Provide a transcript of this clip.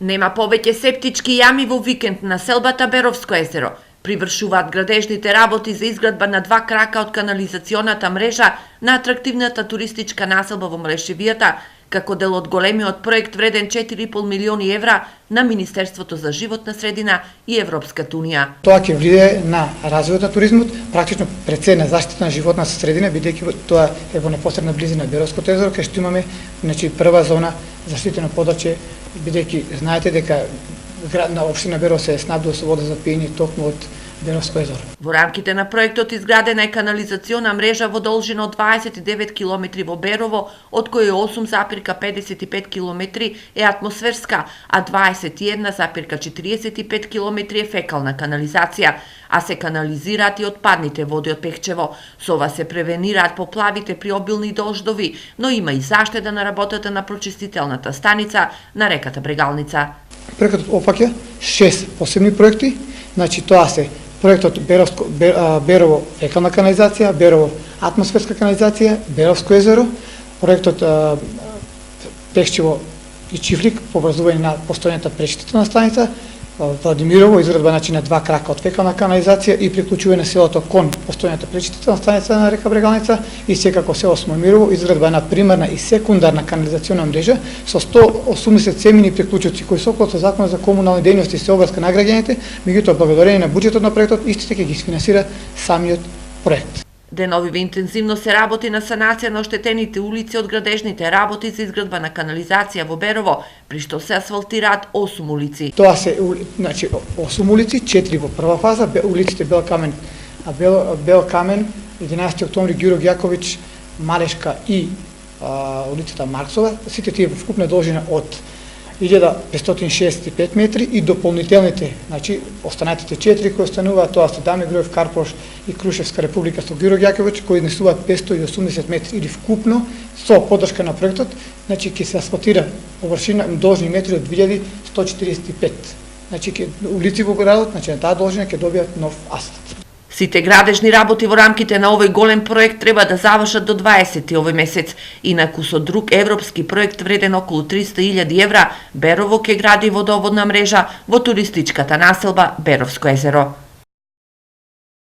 Нема повеќе септички јами во викенд на селбата Беровско езеро. Привршуваат градежните работи за изградба на 2 крака од канализационата мрежа на атрактивната туристичка населба во Млешевијата, како дел од големиот проект вреден 4,5 милиони евра на Министерството за животна средина и Европската унија. Тоа ќе влијае на развојот на туризмот, практично пред се на заштита на животна средина, бидејќи тоа е во непосредна близина Беровското езеро, кај што имаме прва зона заштитено подрачје, бидејќи знаете дека на општина Берово се снабдува со вода за пиење токму од Беровско езеро. Во рамките на проектот изградена е канализациона мрежа во должина од 29 км во Берово, од кои 8,55 км е атмосферска, а 21,45 км е фекална канализација, а се канализираат и отпадните води од Пехчево. Со ова се превенираат поплавите при обилни дождови, но има и заштеда на работата на прочистителната станица на реката Брегалница. Проектот опаќа 6 посебни проекти, тоа се проектот Берово фекална канализација, Берово атмосферска канализација, Беровско езеро, проектот Пехчево и Чифлик по образување на постојната пречистителна станица, Владимирово изградба на 2 крака од фекална канализација и приклучување на селото кон постојната пречистителна станица на река Брегалница и секако село Смојмирово изградба на примарна и секундарна канализациона мрежа со 180 семени приклучоци кои согласно Законот за комунални дејности се обврска на граѓаните, меѓутоа благодарение на буџетот на проектот истите ќе ги финансира самиот проект. Деновиве интензивно се работи на санација на оштетените улици од градежните работи за изградба на канализација во Берово, при што се асфалтираат 8 улици. Тоа се 8 улици, 4 во прва фаза, улиците Бел Камен, 11 октомври, Ѓурок Јаковиќ, Малешка и улицата Марксова, сите тие вкупна должина од 1565 метри и дополнителните, останатите 4 кои остануваат, тоа се Дами Груев, Карпош и Крушевска република со Ѓурок Јаковиќ, кои изнесуваат 580 метри или вкупно со поддршка на проектот, ќе се асфалтира површина должни метри од 2145. Улици во градот, на таа должина ќе добијат нов асфалт. Сите градежни работи во рамките на овој голем проект треба да завршат до 20 овој месец. Инаку со друг европски проект вреден околу 300.000 евра, Берово ќе гради водоводна мрежа во туристичката населба Беровско езеро.